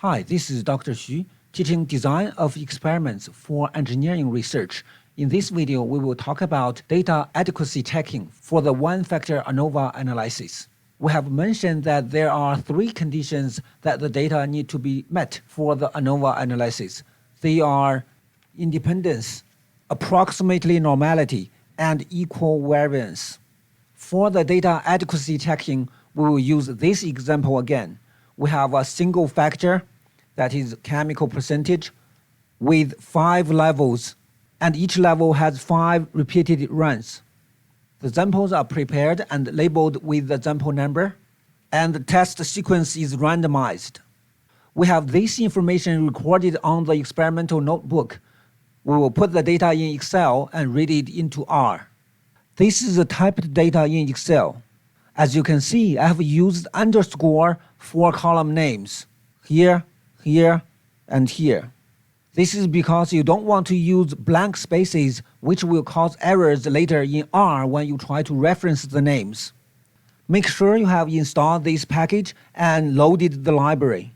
Hi, this is Dr. Xu, teaching design of experiments for engineering research. In this video, we will talk about data adequacy checking for the one-factor ANOVA analysis. We have mentioned that there are three conditions that the data need to be met for the ANOVA analysis. They are independence, approximately normality, and equal variance. For the data adequacy checking, we will use this example again. We have a single factor, that is chemical percentage, with 5 levels, and each level has 5 repeated runs. The samples are prepared and labeled with the sample number, and the test sequence is randomized. We have this information recorded on the experimental notebook. We will put the data in Excel and read it into R. This is the typed data in Excel. As you can see, I have used underscore for column names, here, here, and here. This is because you don't want to use blank spaces, which will cause errors later in R when you try to reference the names. Make sure you have installed this package and loaded the library.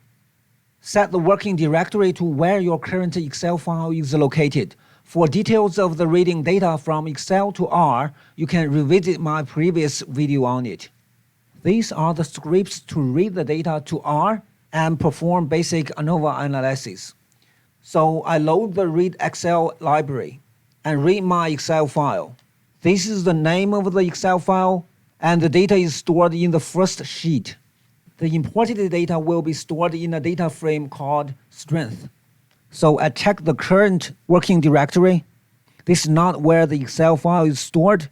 Set the working directory to where your current Excel file is located. For details of the reading data from Excel to R, you can revisit my previous video on it. These are the scripts to read the data to R and perform basic ANOVA analysis. So I load the read Excel library and read my Excel file. This is the name of the Excel file, and the data is stored in the first sheet. The imported data will be stored in a data frame called strength. So I check the current working directory. This is not where the Excel file is stored.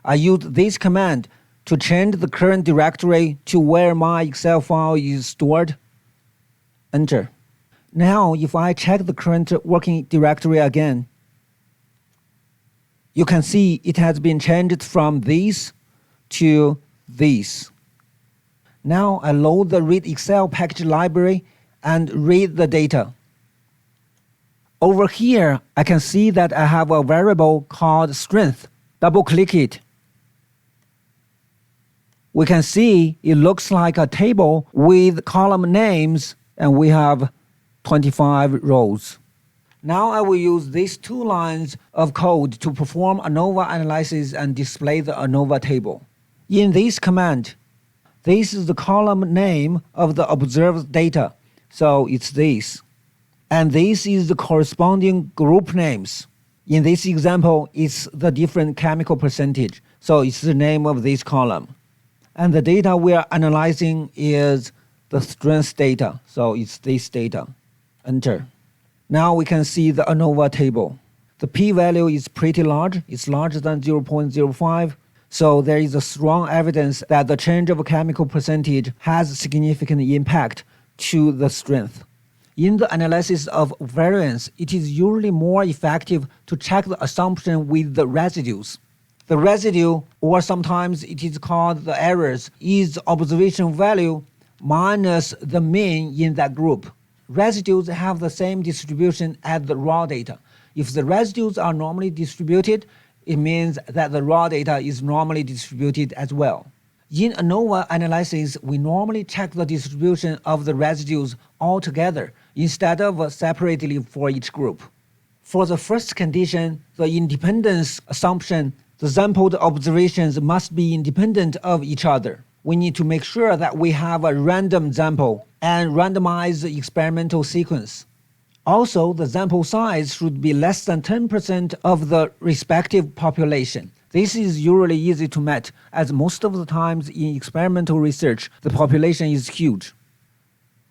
I use this command to change the current directory to where my Excel file is stored. Enter. Now, if I check the current working directory again, you can see it has been changed from this to this. Now I load the read Excel package library and read the data. Over here, I can see that I have a variable called strength. Double-click it. We can see it looks like a table with column names, and we have 25 rows. Now I will use these 2 lines of code to perform ANOVA analysis and display the ANOVA table. In this command, this is the column name of the observed data, so it's this. And this is the corresponding group names. In this example, it's the different chemical percentage, so it's the name of this column. And the data we are analyzing is the strength data, so it's this data. Enter. Now we can see the ANOVA table. The p-value is pretty large, it's larger than 0.05, so there is a strong evidence that the change of chemical percentage has significant impact to the strength. In the analysis of variance, it is usually more effective to check the assumption with the residues. The residue, or sometimes it is called the errors, is the observation value minus the mean in that group. Residues have the same distribution as the raw data. If the residues are normally distributed, it means that the raw data is normally distributed as well. In ANOVA analysis, we normally check the distribution of the residues all together instead of separately for each group. For the first condition, the independence assumption, the sampled observations must be independent of each other. We need to make sure that we have a random sample and randomize the experimental sequence. Also, the sample size should be less than 10% of the respective population. This is usually easy to meet, as most of the times in experimental research, the population is huge.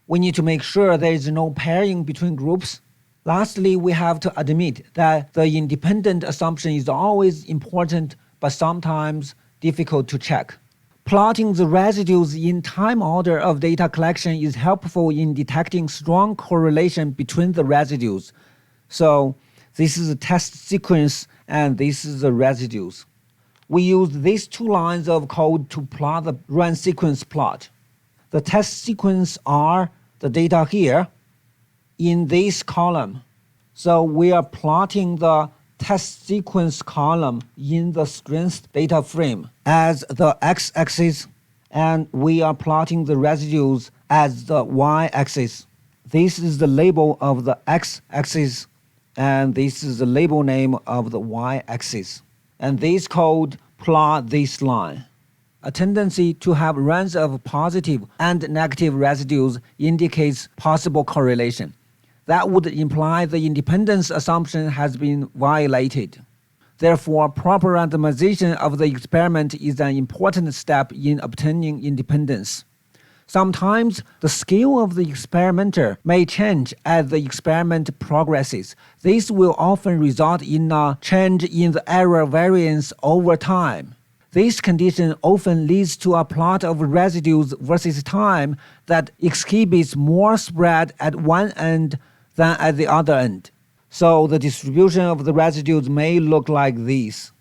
We need to make sure there is no pairing between groups. Lastly, we have to admit that the independent assumption is always important, but sometimes difficult to check. Plotting the residues in time order of data collection is helpful in detecting strong correlation between the residues. So this is a test sequence and this is the residues. We use these 2 lines of code to plot the run sequence plot. The test sequence are the data here in this column. So we are plotting the test sequence column in the strength data frame as the x-axis, and we are plotting the residues as the y-axis. This is the label of the x-axis, and this is the label name of the y-axis. And this code plot this line. A tendency to have runs of positive and negative residues indicates possible correlation. That would imply the independence assumption has been violated. Therefore, proper randomization of the experiment is an important step in obtaining independence. Sometimes the scale of the experimenter may change as the experiment progresses. This will often result in a change in the error variance over time. This condition often leads to a plot of residues versus time that exhibits more spread at one end than at the other end. So the distribution of the residues may look like this.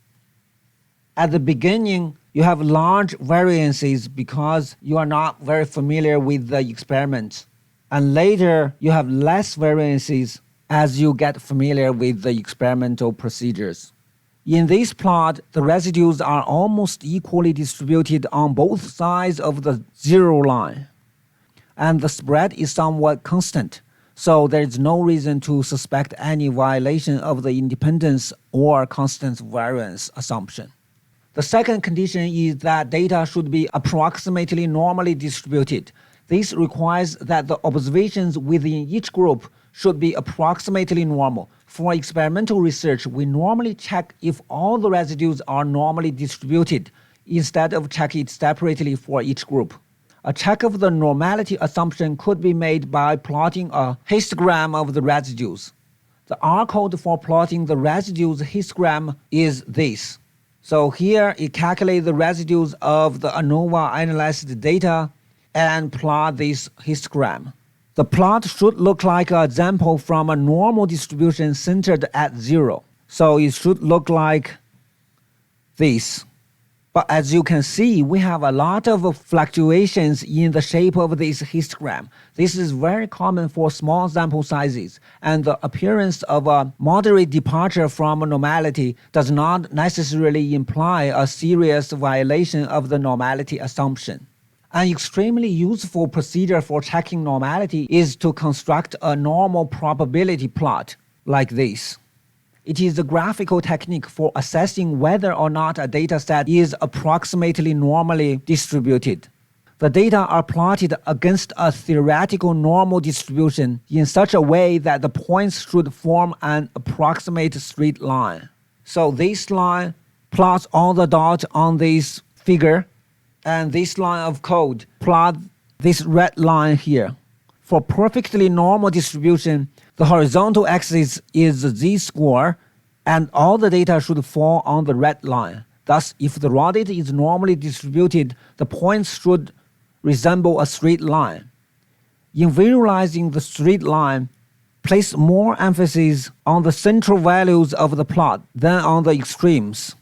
At the beginning, you have large variances because you are not very familiar with the experiment. And later, you have less variances as you get familiar with the experimental procedures. In this plot, the residues are almost equally distributed on both sides of the zero line. And the spread is somewhat constant, so there is no reason to suspect any violation of the independence or constant variance assumption. The second condition is that data should be approximately normally distributed. This requires that the observations within each group should be approximately normal. For experimental research, we normally check if all the residues are normally distributed instead of checking it separately for each group. A check of the normality assumption could be made by plotting a histogram of the residues. The R code for plotting the residues histogram is this. So here it calculates the residues of the ANOVA analyzed data and plot this histogram. The plot should look like an example from a normal distribution centered at 0. So it should look like this. But as you can see, we have a lot of fluctuations in the shape of this histogram. This is very common for small sample sizes, and the appearance of a moderate departure from normality does not necessarily imply a serious violation of the normality assumption. An extremely useful procedure for checking normality is to construct a normal probability plot like this. It is a graphical technique for assessing whether or not a dataset is approximately normally distributed. The data are plotted against a theoretical normal distribution in such a way that the points should form an approximate straight line. So this line plots all the dots on this figure, and this line of code plots this red line here. For perfectly normal distribution, the horizontal axis is the z-score, and all the data should fall on the red line. Thus, if the raw data is normally distributed, the points should resemble a straight line. In visualizing the straight line, place more emphasis on the central values of the plot than on the extremes.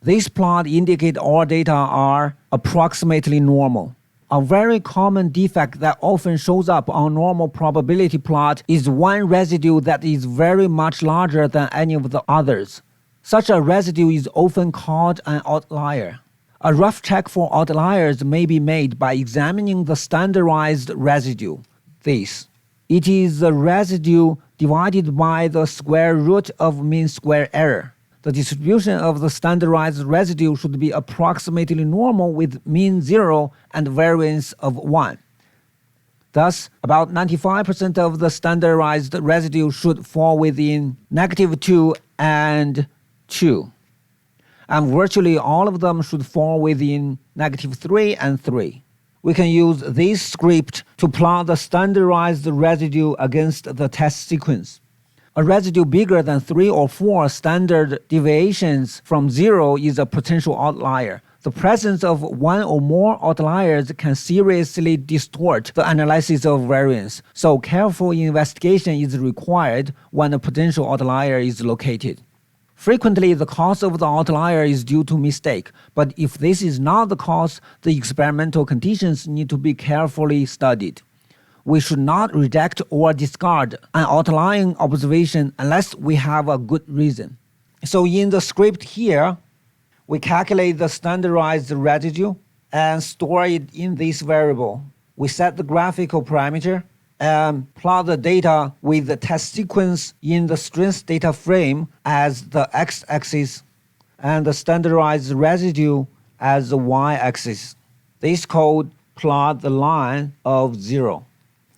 This plot indicates all data are approximately normal. A very common defect that often shows up on normal probability plot is one residue that is very much larger than any of the others. Such a residue is often called an outlier. A rough check for outliers may be made by examining the standardized residue, this. It is the residue divided by the square root of mean square error. The distribution of the standardized residue should be approximately normal with mean 0 and variance of 1. Thus, about 95% of the standardized residue should fall within -2 and 2. And virtually all of them should fall within -3 and 3. We can use this script to plot the standardized residue against the test sequence. A residue bigger than 3 or 4 standard deviations from 0 is a potential outlier. The presence of one or more outliers can seriously distort the analysis of variance, so careful investigation is required when a potential outlier is located. Frequently, the cause of the outlier is due to mistake, but if this is not the cause, the experimental conditions need to be carefully studied. We should not reject or discard an outlying observation unless we have a good reason. So in the script here, we calculate the standardized residue and store it in this variable. We set the graphical parameter and plot the data with the test sequence in the strength data frame as the x-axis and the standardized residue as the y-axis. This code plot the line of 0.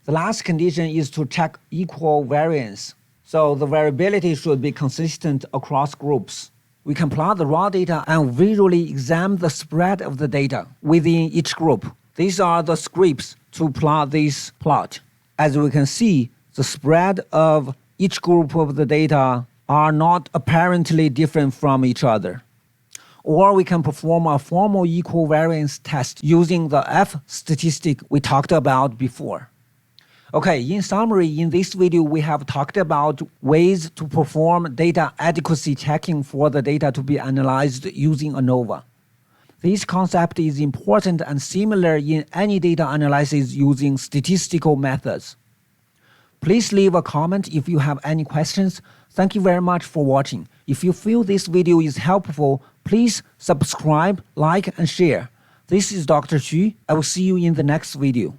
The last condition is to check equal variance. So the variability should be consistent across groups. We can plot the raw data and visually examine the spread of the data within each group. These are the scripts to plot this plot. As we can see, the spread of each group of the data are not apparently different from each other. Or we can perform a formal equal variance test using the F statistic we talked about before. Okay, in summary, in this video, we have talked about ways to perform data adequacy checking for the data to be analyzed using ANOVA. This concept is important and similar in any data analysis using statistical methods. Please leave a comment if you have any questions. Thank you very much for watching. If you feel this video is helpful, please subscribe, like, and share. This is Dr. Xu. I will see you in the next video.